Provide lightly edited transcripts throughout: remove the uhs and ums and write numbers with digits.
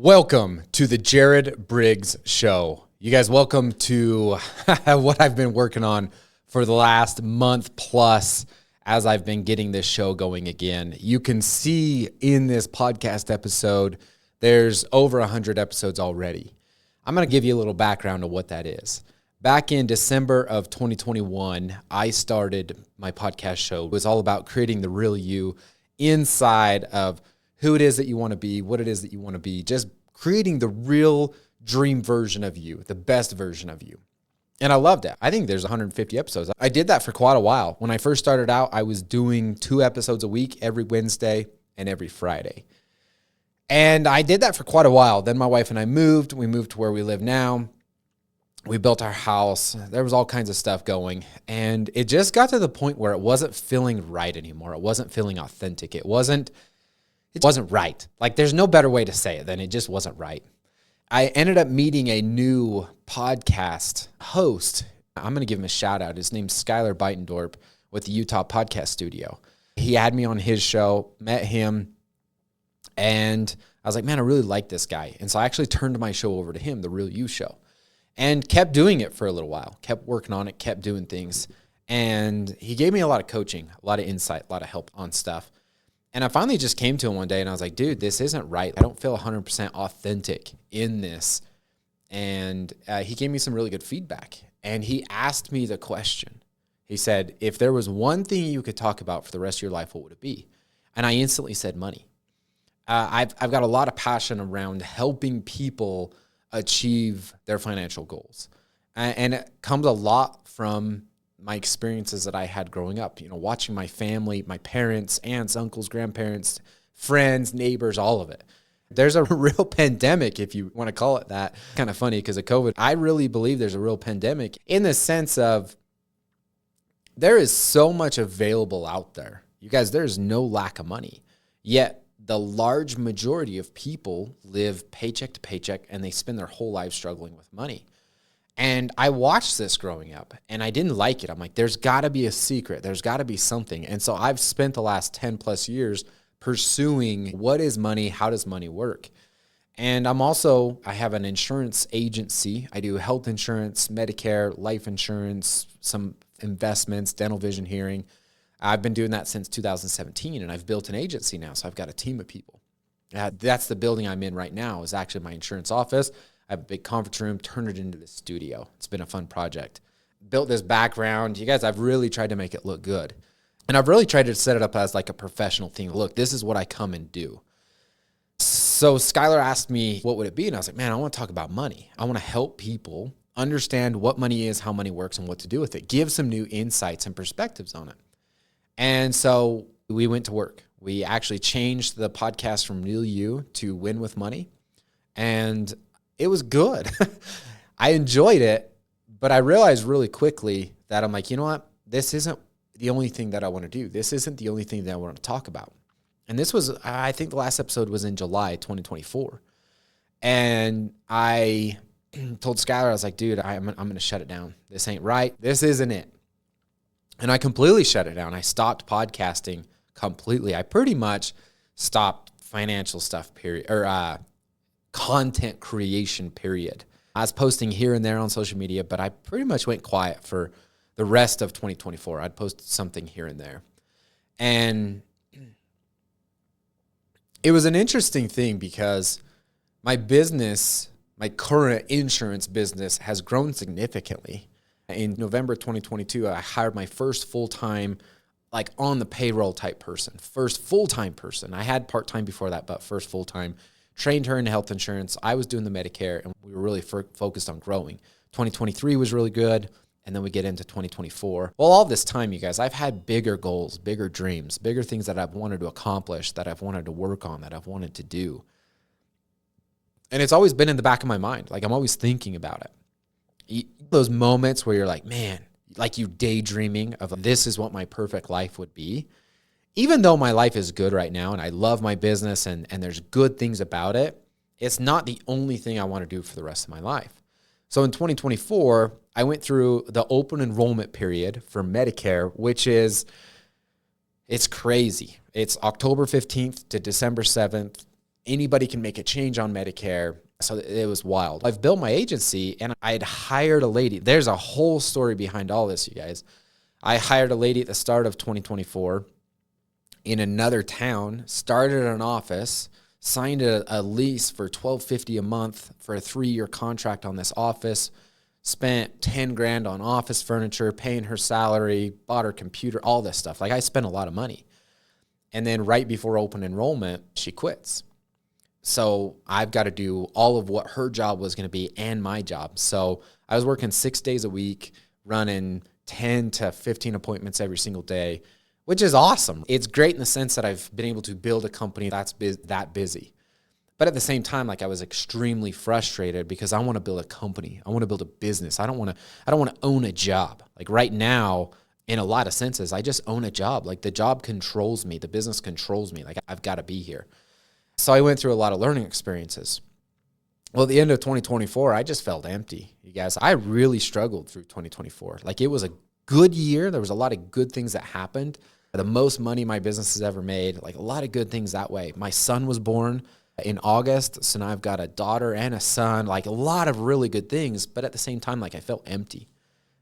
Welcome to the Jared Briggs Show. You guys, welcome to what I've been working on for the last month plus as I've been getting this show going again. You can see in this podcast episode, there's over 100 episodes already. I'm going to give you a little background of what that is. Back in December of 2021, I started my podcast show. It was all about creating the real you inside of who it is that you want to be, what it is that you want to be, just creating the real dream version of you, the best version of you. And I loved it. I think there's 150 episodes. I did that for quite a while. When I first started out, I was doing 2 episodes a week, every Wednesday and every Friday. And I did that for quite a while. Then my wife and I moved. We moved to where we live now. We built our house. There was all kinds of stuff going. And it just got to the point where it wasn't feeling right anymore. It wasn't feeling authentic. It wasn't right. Like, there's no better way to say it than it just wasn't right. I ended up meeting a new podcast host. I'm going to give him a shout out. His name's Skylar Beitendorp with the Utah Podcast Studio. He had me on his show, met him, and I was like, man, I really like this guy. And so I actually turned my show over to him, The Real You Show, and kept doing it for a little while, kept working on it, kept doing things. And he gave me a lot of coaching, a lot of insight, a lot of help on stuff. And I finally just came to him one day and I was like, dude, this isn't right. I don't feel 100% authentic in this. And he gave me some really good feedback. And he asked me the question. He said, if there was one thing you could talk about for the rest of your life, what would it be? And I instantly said money. I've got a lot of passion around helping people achieve their financial goals. And it comes a lot from my experiences that I had growing up, watching my family, my parents, aunts, uncles, grandparents, friends, neighbors, all of it. There's a real pandemic, if you want to call it that. Kind of funny because of COVID. I really believe there's a real pandemic in the sense of there is so much available out there. You guys, there's no lack of money. Yet the large majority of people live paycheck to paycheck and they spend their whole life struggling with money. And I watched this growing up, and I didn't like it. I'm like, there's got to be a secret. There's got to be something. And so I've spent the last 10 plus years pursuing what is money, how does money work? And I have an insurance agency. I do health insurance, Medicare, life insurance, some investments, dental, vision, hearing. I've been doing that since 2017, and I've built an agency now, so I've got a team of people. That's the building I'm in right now is actually my insurance office. I have a big conference room, turned it into the studio. It's been a fun project. Built this background. You guys, I've really tried to make it look good. And I've really tried to set it up as like a professional thing. Look, this is what I come and do. So Skylar asked me, what would it be? And I was like, man, I want to talk about money. I want to help people understand what money is, how money works, and what to do with it. Give some new insights and perspectives on it. And so we went to work. We actually changed the podcast from Real You to Win with Money. And it was good. I enjoyed it, but I realized really quickly that I'm like, you know what? This isn't the only thing that I want to do. This isn't the only thing that I want to talk about. And this was, I think the last episode was in July 2024. And I told Skylar, I was like, dude, I'm going to shut it down. This ain't right. This isn't it. And I completely shut it down. I stopped podcasting completely. I pretty much stopped financial stuff, content creation, period. I was posting here and there on social media, but I pretty much went quiet for the rest of 2024. I'd post something here and there. And it was an interesting thing because my business, my current insurance business, has grown significantly. In November 2022, I hired my first full-time, like on the payroll type person, first full-time person. I had part-time before that, but first full-time. Trained her in health insurance. I was doing the Medicare, and we were really focused on growing. 2023 was really good, and then we get into 2024. Well, all this time, you guys, I've had bigger goals, bigger dreams, bigger things that I've wanted to accomplish, that I've wanted to work on, that I've wanted to do. And it's always been in the back of my mind. Like, I'm always thinking about it. Those moments where you're like, man, like you daydreaming of this is what my perfect life would be. Even though my life is good right now and I love my business and there's good things about it, it's not the only thing I want to do for the rest of my life. So in 2024, I went through the open enrollment period for Medicare, which is, it's crazy. It's October 15th to December 7th. anybody can make a change on Medicare. So it was wild. I've built my agency and I had hired a lady. There's a whole story behind all this, you guys. I hired a lady at the start of 2024 in another town, started an office, signed a lease for $1,250 a month for a 3-year contract on this office, spent $10,000 on office furniture, paying her salary, bought her computer, all this stuff. Like I spent a lot of money. And then right before open enrollment, she quits. So I've got to do all of what her job was going to be and my job. So I was working 6 days a week, running 10 to 15 appointments every single day, which is awesome. It's great in the sense that I've been able to build a company that's that busy. But at the same time, like I was extremely frustrated because I want to build a company. I want to build a business. I don't want to own a job. Like right now, in a lot of senses, I just own a job. Like the job controls me. The business controls me. Like I've got to be here. So I went through a lot of learning experiences. Well, at the end of 2024, I just felt empty. You guys, I really struggled through 2024. Like it was a good year. There was a lot of good things that happened. The most money my business has ever made, like a lot of good things that way. My son was born in August, so now I've got a daughter and a son, like a lot of really good things. But at the same time, like I felt empty.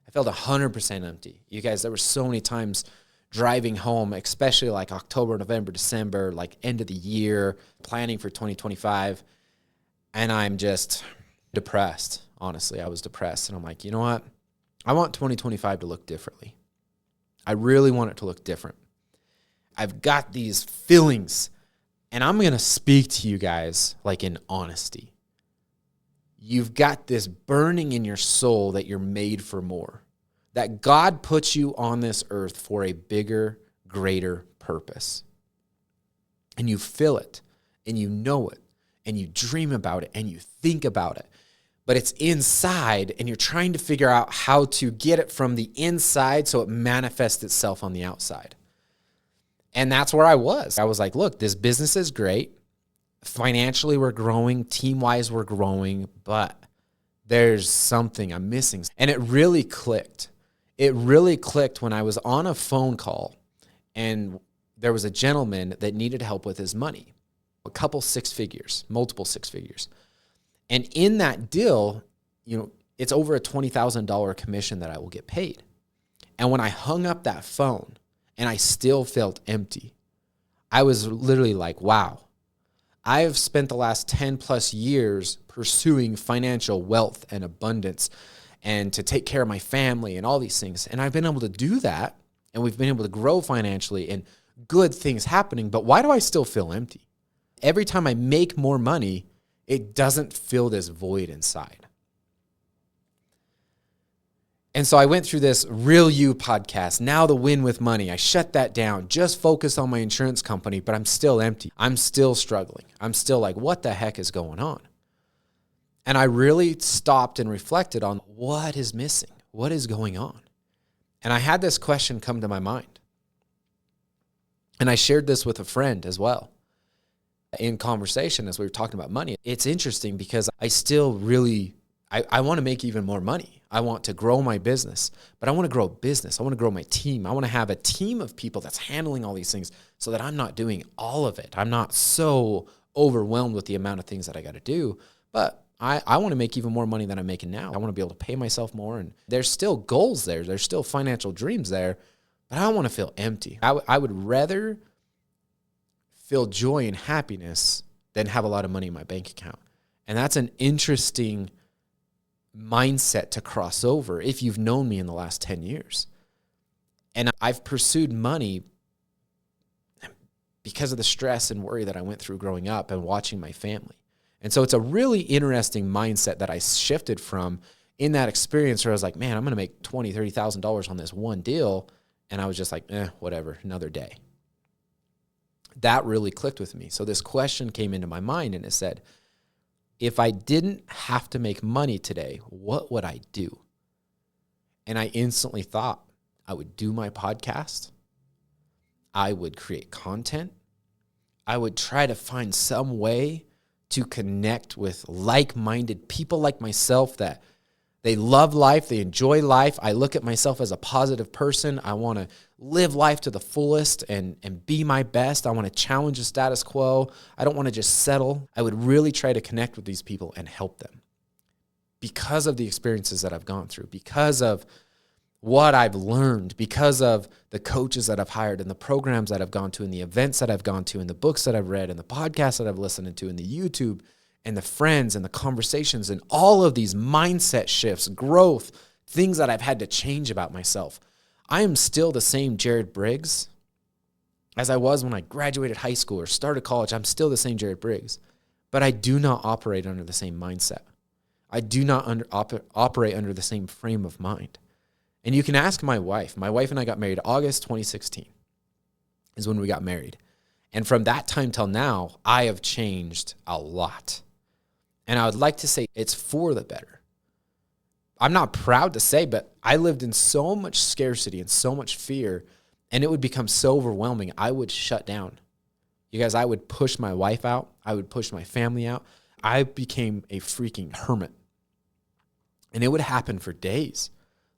I felt 100% empty. You guys, there were so many times driving home, especially like October, November, December, like end of the year, planning for 2025. And I'm just depressed. Honestly, I was depressed. And I'm like, you know what? I want 2025 to look differently. I really want it to look different. I've got these feelings, and I'm going to speak to you guys like in honesty. You've got this burning in your soul that you're made for more, that God puts you on this earth for a bigger, greater purpose. And you feel it, and you know it, and you dream about it, and you think about it. But it's inside, and you're trying to figure out how to get it from the inside so it manifests itself on the outside. And that's where I was. I was like, look, this business is great. Financially, we're growing. Team-wise, we're growing. But there's something I'm missing. And it really clicked. It really clicked when I was on a phone call, and there was a gentleman that needed help with his money. A couple 6 figures, multiple 6 figures. And in that deal, it's over a $20,000 commission that I will get paid. And when I hung up that phone and I still felt empty, I was literally like, wow, I have spent the last 10 plus years pursuing financial wealth and abundance and to take care of my family and all these things. And I've been able to do that, and we've been able to grow financially and good things happening. But why do I still feel empty? Every time I make more money, it doesn't fill this void inside. And so I went through this Real You podcast, Now the Win with Money. I shut that down, just focused on my insurance company, but I'm still empty. I'm still struggling. I'm still like, what the heck is going on? And I really stopped and reflected on what is missing, what is going on. And I had this question come to my mind. And I shared this with a friend as well. In conversation as we were talking about money. It's interesting because I still really, I want to make even more money. I want to grow my business, but I want to grow a business. I want to grow my team. I want to have a team of people that's handling all these things so that I'm not doing all of it. I'm not so overwhelmed with the amount of things that I got to do, but I want to make even more money than I'm making now. I want to be able to pay myself more, and there's still goals there. There's still financial dreams there, but I don't want to feel empty. I would rather feel joy and happiness than have a lot of money in my bank account. And that's an interesting mindset to cross over if you've known me in the last 10 years. And I've pursued money because of the stress and worry that I went through growing up and watching my family. And so it's a really interesting mindset that I shifted from in that experience where I was like, man, I'm going to make $20,000, $30,000 on this one deal. And I was just like, whatever, another day. That really clicked with me. So this question came into my mind, and it said, if I didn't have to make money today, what would I do? And I instantly thought I would do my podcast. I would create content. I would try to find some way to connect with like-minded people like myself that They love life. They enjoy life. I look at myself as a positive person. I want to live life to the fullest and be my best. I want to challenge the status quo. I don't want to just settle. I would really try to connect with these people and help them because of the experiences that I've gone through, because of what I've learned, because of the coaches that I've hired and the programs that I've gone to and the events that I've gone to and the books that I've read and the podcasts that I've listened to and the YouTube and the friends and the conversations and all of these mindset shifts, growth, things that I've had to change about myself. I am still the same Jared Briggs as I was when I graduated high school or started college. I'm still the same Jared Briggs, but I do not operate under the same mindset. I do not operate under the same frame of mind. And you can ask my wife. My wife and I got married August 2016 is when we got married. And from that time till now, I have changed a lot. And I would like to say it's for the better. I'm not proud to say, but I lived in so much scarcity and so much fear, and it would become so overwhelming, I would shut down. You guys, I would push my wife out. I would push my family out. I became a freaking hermit. And it would happen for days.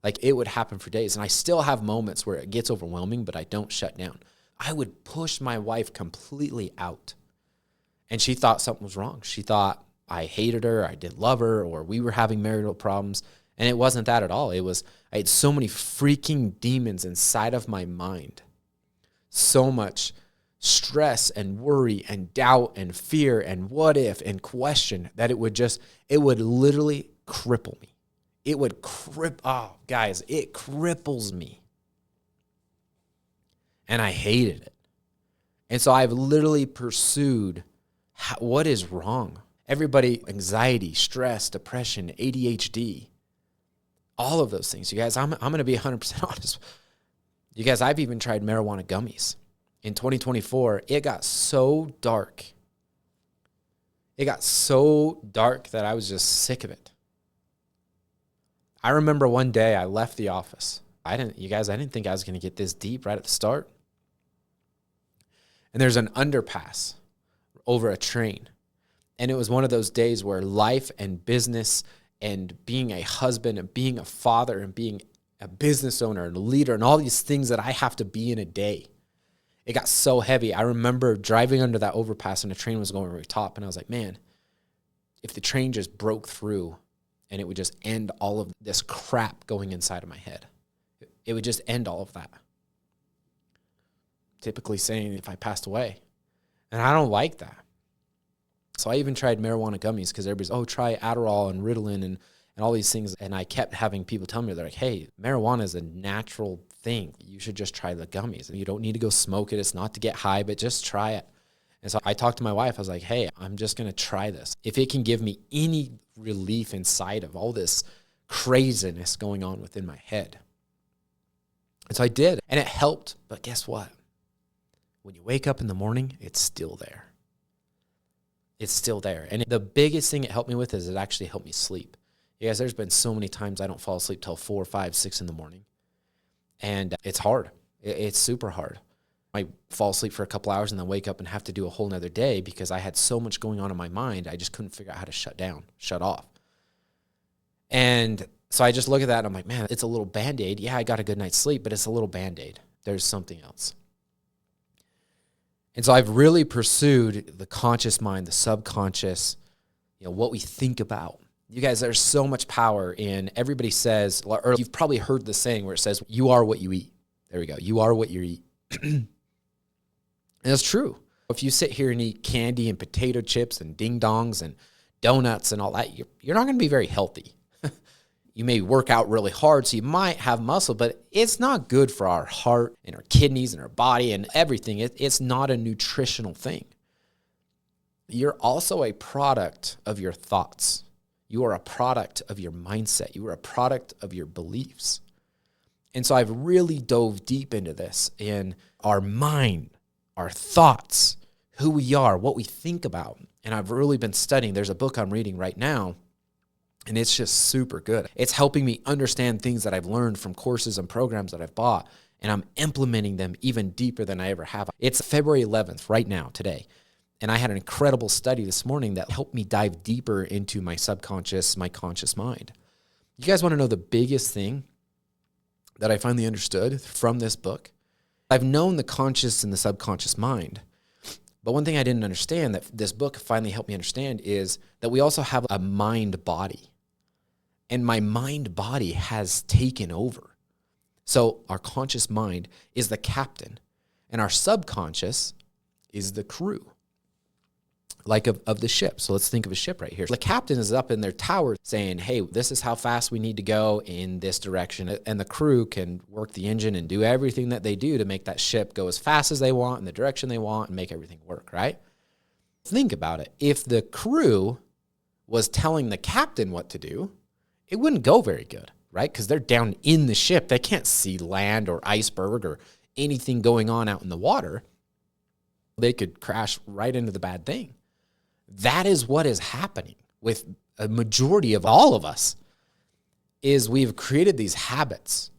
Like, it would happen for days. And I still have moments where it gets overwhelming, but I don't shut down. I would push my wife completely out. And she thought something was wrong. She thought I hated her, I didn't love her, or we were having marital problems. And it wasn't that at all. It was, I had so many freaking demons inside of my mind. So much stress and worry and doubt and fear and what if and question that it would literally cripple me. It would it cripples me. And I hated it. And so I've literally pursued what is wrong. Everybody, anxiety, stress, depression, ADHD, all of those things. You guys, I'm going to be 100% honest. You guys, I've even tried marijuana gummies. In 2024, it got so dark. It got so dark that I was just sick of it. I remember one day I left the office. I didn't think I was going to get this deep right at the start. And there's an underpass over a train. And it was one of those days where life and business and being a husband and being a father and being a business owner and a leader and all these things that I have to be in a day, it got so heavy. I remember driving under that overpass and the train was going over the top. And I was like, man, if the train just broke through and it would just end all of this crap going inside of my head, it would just end all of that. Typically saying if I passed away. And I don't like that. So I even tried marijuana gummies because everybody's, try Adderall and Ritalin and all these things. And I kept having people tell me, they're like, hey, marijuana is a natural thing. You should just try the gummies. And you don't need to go smoke it. It's not to get high, but just try it. And so I talked to my wife. I was like, hey, I'm just going to try this. If it can give me any relief inside of all this craziness going on within my head. And so I did. And it helped. But guess what? When you wake up in the morning, it's still there. It's still there. And the biggest thing it helped me with is it actually helped me sleep. You guys, there's been so many times I don't fall asleep till 4, 5, 6 in the morning. And it's hard. It's super hard. I fall asleep for a couple hours and then wake up and have to do a whole nother day because I had so much going on in my mind. I just couldn't figure out how to shut off. And so I just look at that and I'm like, man, it's a little Band-Aid. Yeah, I got a good night's sleep, but it's a little Band-Aid. There's something else. And so I've really pursued the conscious mind, the subconscious, what we think about. You guys, there's so much power in, everybody says, or you've probably heard the saying where it says, you are what you eat. There we go. You are what you eat. And that's true. If you sit here and eat candy and potato chips and ding-dongs and donuts and all that, you're not going to be very healthy. You may work out really hard, so you might have muscle, but it's not good for our heart and our kidneys and our body and everything. It's not a nutritional thing. You're also a product of your thoughts. You are a product of your mindset. You are a product of your beliefs. And so I've really dove deep into this in our mind, our thoughts, who we are, what we think about. And I've really been studying. There's a book I'm reading right now, and it's just super good. It's helping me understand things that I've learned from courses and programs that I've bought, and I'm implementing them even deeper than I ever have. It's February 11th right now, today. And I had an incredible study this morning that helped me dive deeper into my subconscious, my conscious mind. You guys want to know the biggest thing that I finally understood from this book? I've known the conscious and the subconscious mind, but one thing I didn't understand that this book finally helped me understand is that we also have a mind body, and my mind body has taken over. So our conscious mind is the captain, and our subconscious is the crew, like of the ship. So let's think of a ship right here. The captain is up in their tower saying, hey, this is how fast we need to go in this direction. And the crew can work the engine and do everything that they do to make that ship go as fast as they want in the direction they want and make everything work, right? Think about it. If the crew was telling the captain what to do, it wouldn't go very good, right? Because they're down in the ship. They can't see land or iceberg or anything going on out in the water. They could crash right into the bad thing. That is what is happening with a majority of all of us, is we've created these habits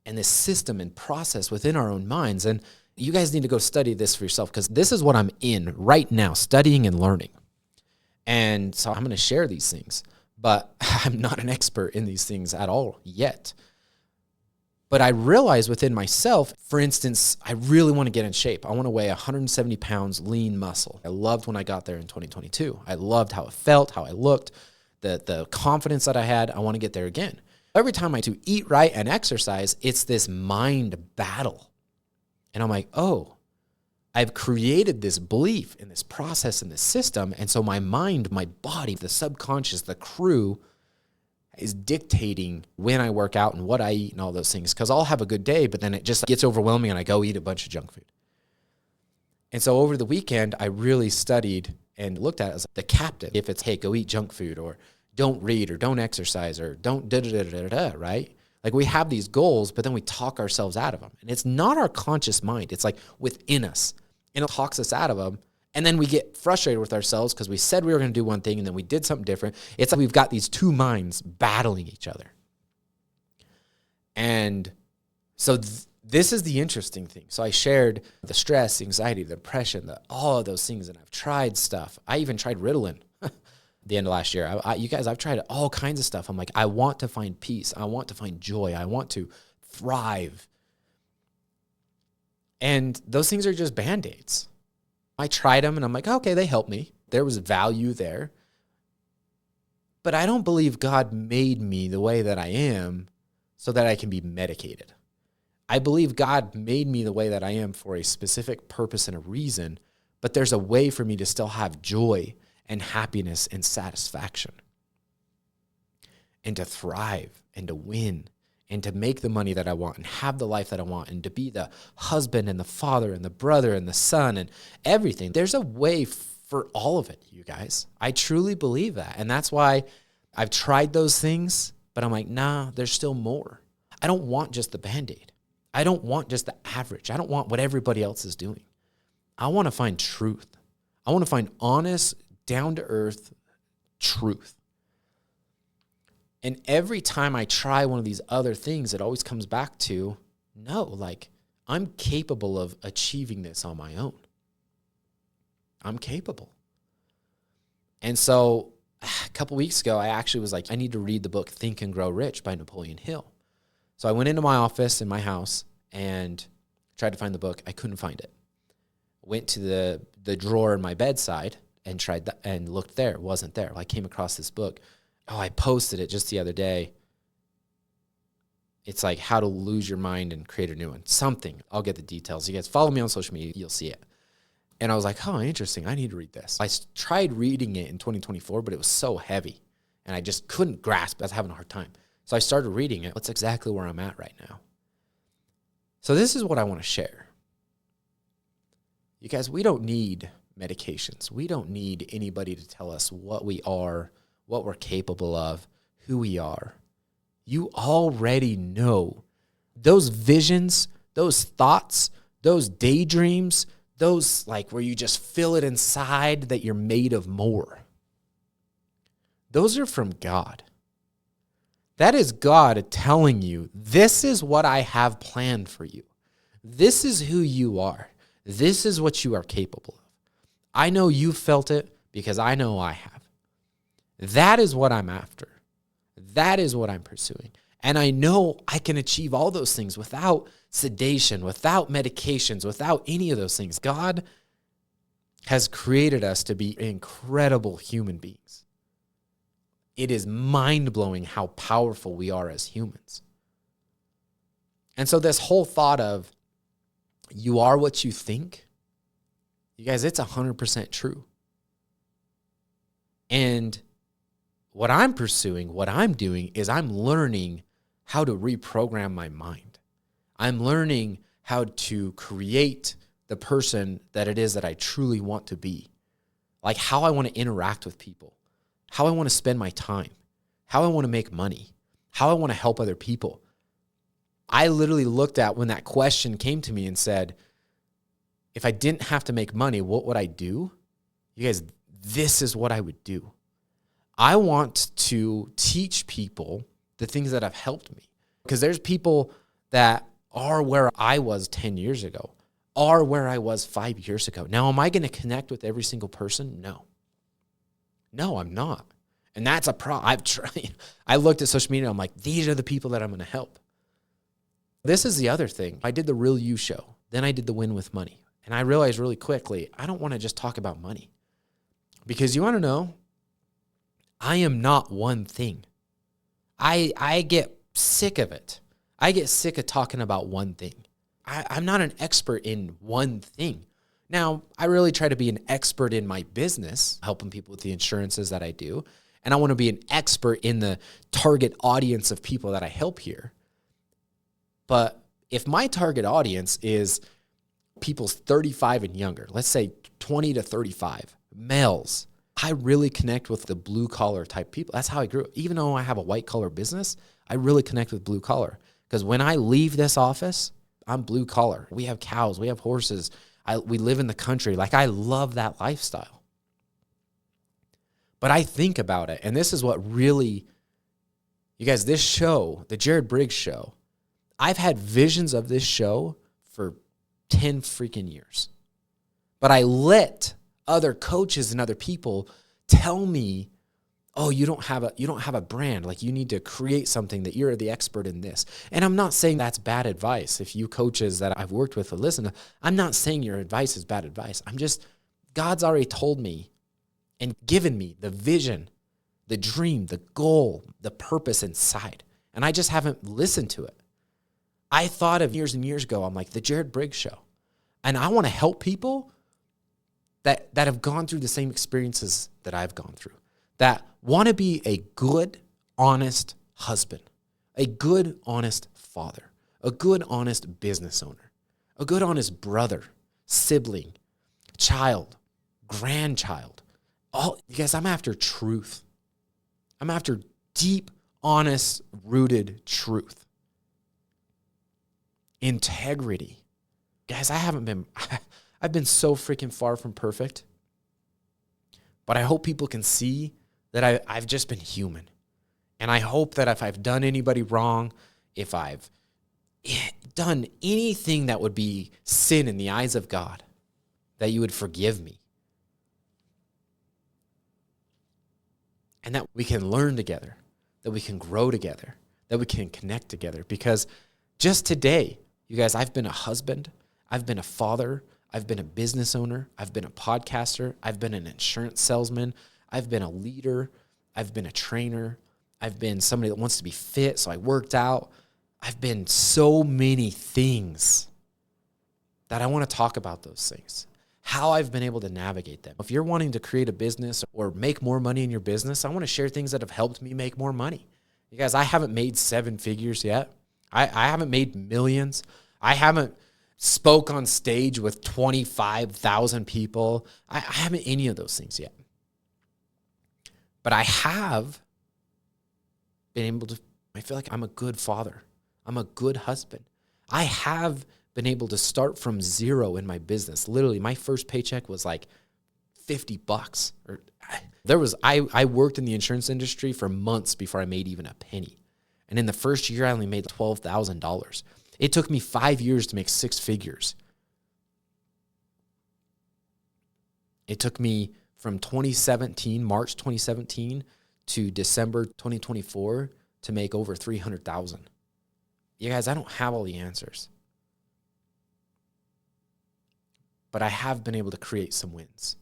and this system and process within our own minds. And you guys need to go study this for yourself, because this is what I'm in right now, studying and learning. And so I'm going to share these things, but I'm not an expert in these things at all yet. But I realize within myself, for instance, I really want to get in shape. I want to weigh 170 pounds lean muscle. I loved when I got there in 2022. I loved how it felt, how I looked, the confidence that I had. I want to get there again. Every time I do eat right and exercise, it's this mind battle. And I'm like, oh, I've created this belief in this process in this system. And so my mind, my body, the subconscious, the crew is dictating when I work out and what I eat and all those things. Because I'll have a good day, but then it just gets overwhelming and I go eat a bunch of junk food. And so over the weekend, I really studied and looked at it as the captain. If it's, hey, go eat junk food, or don't read, or don't exercise, or don't da-da-da-da-da, right? Like, we have these goals, but then we talk ourselves out of them. And it's not our conscious mind. It's like within us. And it talks us out of them. And then we get frustrated with ourselves because we said we were going to do one thing and then we did something different. It's like we've got these two minds battling each other. And so this is the interesting thing. So I shared the stress, anxiety, the depression, all of those things. And I've tried stuff. I even tried Ritalin the end of last year. You guys, I've tried all kinds of stuff. I'm like, I want to find peace. I want to find joy. I want to thrive. And those things are just Band-Aids. I tried them and I'm like, okay, they helped me. There was value there. But I don't believe God made me the way that I am so that I can be medicated. I believe God made me the way that I am for a specific purpose and a reason, but there's a way for me to still have joy and happiness and satisfaction, and to thrive and to win and to make the money that I want and have the life that I want and to be the husband and the father and the brother and the son and everything. There's a way for all of it, you guys. I truly believe that. And that's why I've tried those things, but I'm like, nah, there's still more. I don't want just the Band-Aid. I don't want just the average. I don't want what everybody else is doing. I want to find truth. I want to find honest, down-to-earth truth. And every time I try one of these other things, it always comes back to, no, like, I'm capable of achieving this on my own. I'm capable. And so a couple weeks ago, I actually was like, I need to read the book Think and Grow Rich by Napoleon Hill. So I went into my office in my house and tried to find the book. I couldn't find it. Went to the drawer in my bedside and tried that and looked there. It wasn't there. I came across this book. Oh, I posted it just the other day. It's like how to lose your mind and create a new one. Something. I'll get the details. You guys follow me on social media. You'll see it. And I was like, oh, interesting. I need to read this. I tried reading it in 2024, but it was so heavy. And I just couldn't grasp. I was having a hard time. So I started reading it. That's exactly where I'm at right now. So this is what I want to share. You guys, we don't need medications. We don't need anybody to tell us what we are, what we're capable of, who we are. You already know. Those visions, those thoughts, those daydreams, those like where you just feel it inside that you're made of more. Those are from God. That is God telling you, this is what I have planned for you. This is who you are. This is what you are capable of. I know you felt it because I know I have. That is what I'm after. That is what I'm pursuing. And I know I can achieve all those things without sedation, without medications, without any of those things. God has created us to be incredible human beings. It is mind-blowing how powerful we are as humans. And so this whole thought of you are what you think, you guys, it's 100% true. And what I'm pursuing, what I'm doing is I'm learning how to reprogram my mind. I'm learning how to create the person that it is that I truly want to be. Like how I want to interact with people, how I want to spend my time, how I want to make money, how I want to help other people. I literally looked at when that question came to me and said, if I didn't have to make money, what would I do? You guys, this is what I would do. I want to teach people the things that have helped me. Because there's people that are where I was 10 years ago, are where I was 5 years ago. Now, am I going to connect with every single person? No. No, I'm not. And that's a problem. I've tried. I looked at social media, I'm like, these are the people that I'm going to help. This is the other thing. I did the Real You show. Then I did the Win with Money. And I realized really quickly, I don't want to just talk about money. Because you want to know, I am not one thing. I get sick of it. I get sick of talking about one thing. I'm not an expert in one thing. Now, I really try to be an expert in my business, helping people with the insurances that I do. And I want to be an expert in the target audience of people that I help here. But if my target audience is people 35 and younger, let's say 20 to 35, males, I really connect with the blue collar type people. That's how I grew up. Even though I have a white collar business, I really connect with blue collar. Because when I leave this office, I'm blue collar. We have cows, we have horses. We live in the country. Like, I love that lifestyle. But I think about it, and this is what really, you guys, this show, the Jared Briggs show, I've had visions of this show for 10 freaking years. But I let other coaches and other people tell me, oh, you don't have a brand. Like, you need to create something that you're the expert in this. And I'm not saying that's bad advice. If you coaches that I've worked with will listen, I'm not saying your advice is bad advice. I'm just, God's already told me and given me the vision, the dream, the goal, the purpose inside. And I just haven't listened to it. I thought of years and years ago, I'm like, the Jared Briggs show. And I want to help people that have gone through the same experiences that I've gone through, that want to be a good, honest husband, a good, honest father, a good, honest business owner, a good, honest brother, sibling, child, grandchild. You guys, I'm after truth. I'm after deep, honest, rooted truth. Integrity. Guys, I've been so freaking far from perfect. But I hope people can see that I've just been human. And I hope that if I've done anybody wrong, if I've done anything that would be sin in the eyes of God, that you would forgive me. And that we can learn together, that we can grow together, that we can connect together. Because just today, you guys, I've been a husband, I've been a father, I've been a business owner, I've been a podcaster, I've been an insurance salesman, I've been a leader, I've been a trainer, I've been somebody that wants to be fit, so I worked out. I've been so many things that I want to talk about those things, how I've been able to navigate them. If you're wanting to create a business or make more money in your business, I want to share things that have helped me make more money. You guys, I haven't made 7 figures yet. I haven't made millions. I haven't spoke on stage with 25,000 people. I haven't any of those things yet. But I have been able to, I feel like I'm a good father. I'm a good husband. I have been able to start from zero in my business. Literally, my first paycheck was like $50. I worked in the insurance industry for months before I made even a penny. And in the first year, I only made $12,000. It took me 5 years to make 6 figures. It took me from March 2017 to December 2024 to make over 300,000. You guys, I don't have all the answers. But I have been able to create some wins.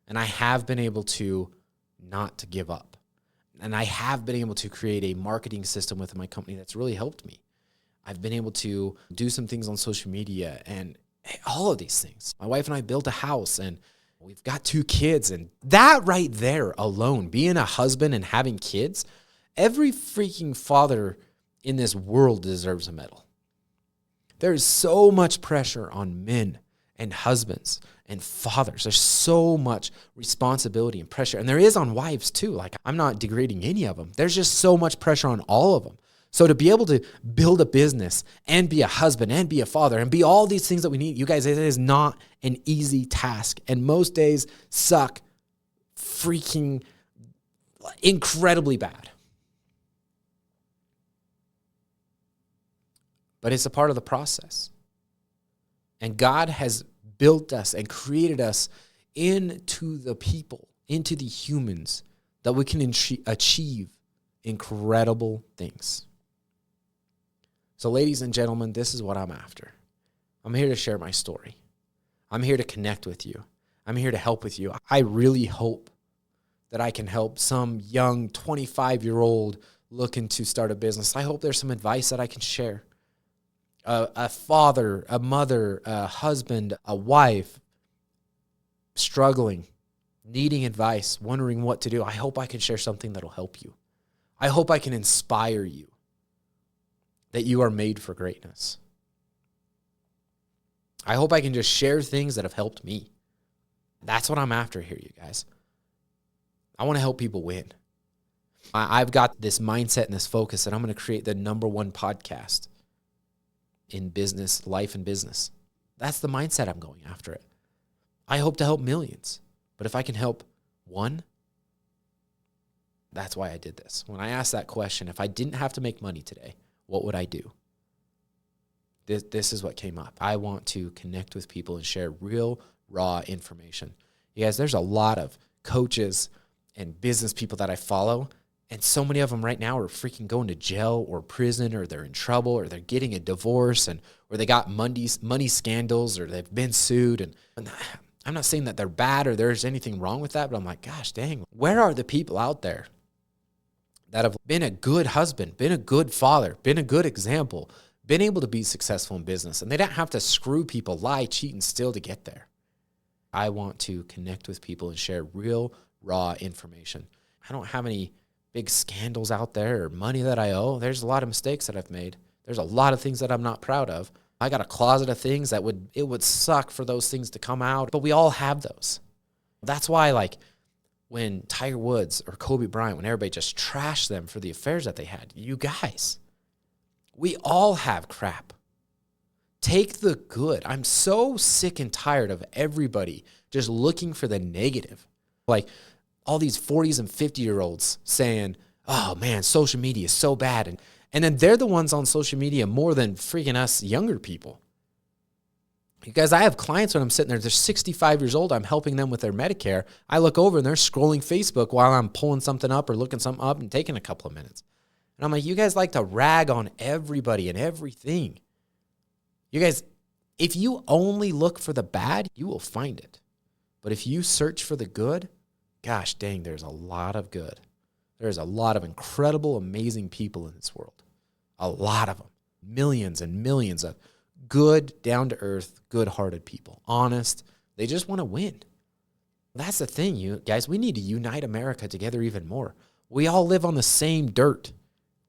And I have been able to not to give up. And I have been able to create a marketing system within my company that's really helped me. I've been able to do some things on social media and all of these things. My wife and I built a house and we've got 2 kids. And that right there alone, being a husband and having kids, every freaking father in this world deserves a medal. There is so much pressure on men and husbands and fathers. There's so much responsibility and pressure. And there is on wives too. Like, I'm not degrading any of them. There's just so much pressure on all of them. So to be able to build a business and be a husband and be a father and be all these things that we need, you guys, it is not an easy task. And most days suck freaking incredibly bad. But it's a part of the process. And God has built us and created us into the people, into the humans, that we can achieve incredible things. So ladies and gentlemen, this is what I'm after. I'm here to share my story. I'm here to connect with you. I'm here to help with you. I really hope that I can help some young 25-year-old looking to start a business. I hope there's some advice that I can share. A father, a mother, a husband, a wife struggling, needing advice, wondering what to do. I hope I can share something that'll help you. I hope I can inspire you that you are made for greatness. I hope I can just share things that have helped me. That's what I'm after here, you guys. I want to help people win. I've got this mindset and this focus that I'm going to create the #1 podcast in business, life and business. That's the mindset I'm going after it. I hope to help millions. But if I can help one, that's why I did this. When I asked that question, if I didn't have to make money today, what would I do? This is what came up. I want to connect with people and share real, raw information. You guys, there's a lot of coaches and business people that I follow, and so many of them right now are freaking going to jail or prison, or they're in trouble, or they're getting a divorce, or they got money scandals, or they've been sued. And I'm not saying that they're bad or there's anything wrong with that, but I'm like, gosh dang, where are the people out there that have been a good husband, been a good father, been a good example, been able to be successful in business, and they don't have to screw people, lie, cheat, and steal to get there? I want to connect with people and share real, raw information. I don't have any big scandals out there or money that I owe. There's a lot of mistakes that I've made. There's a lot of things that I'm not proud of. I got a closet of things that it would suck for those things to come out, but we all have those. That's why, like, when Tiger Woods or Kobe Bryant, when everybody just trashed them for the affairs that they had, you guys, we all have crap. Take the good. I'm so sick and tired of everybody just looking for the negative. Like all these 40s and 50-year-olds saying, oh man, social media is so bad. And then they're the ones on social media more than freaking us younger people. You guys, I have clients when I'm sitting there, they're 65 years old. I'm helping them with their Medicare. I look over and they're scrolling Facebook while I'm pulling something up or looking something up and taking a couple of minutes. And I'm like, you guys like to rag on everybody and everything. You guys, if you only look for the bad, you will find it. But if you search for the good, gosh dang, there's a lot of good. There's a lot of incredible, amazing people in this world. A lot of them. Millions and millions of good, down-to-earth, good-hearted people. Honest. They just want to win. That's the thing, you guys. We need to unite America together even more. We all live on the same dirt.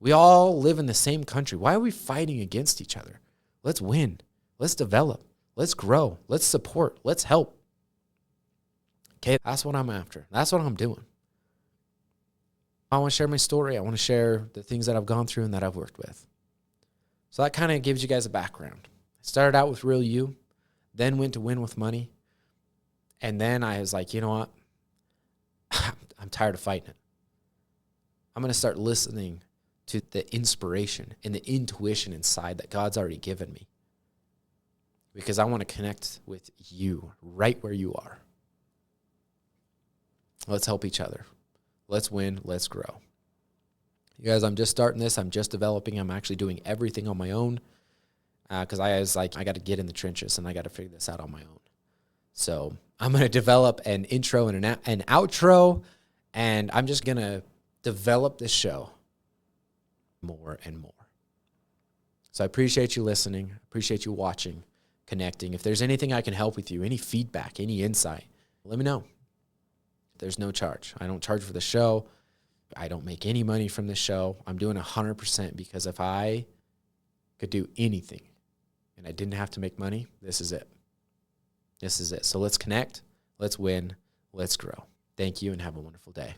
We all live in the same country. Why are we fighting against each other? Let's win. Let's develop. Let's grow. Let's support. Let's help. Okay, that's what I'm after. That's what I'm doing. I want to share my story. I want to share the things that I've gone through and that I've worked with. So that kind of gives you guys a background. I started out with Real You, then went to Win with Money, and then I was like, you know what? I'm tired of fighting it. I'm going to start listening to the inspiration and the intuition inside that God's already given me, because I want to connect with you right where you are. Let's help each other. Let's win. Let's grow. You guys, I'm just starting this. I'm just developing. I'm actually doing everything on my own because I was like, I got to get in the trenches and I got to figure this out on my own. So I'm going to develop an intro and an outro, and I'm just going to develop this show more and more. So I appreciate you listening. Appreciate you watching, connecting. If there's anything I can help with you, any feedback, any insight, let me know. There's no charge. I don't charge for the show. I don't make any money from this show. I'm doing 100% because if I could do anything and I didn't have to make money, this is it. This is it. So let's connect. Let's win. Let's grow. Thank you and have a wonderful day.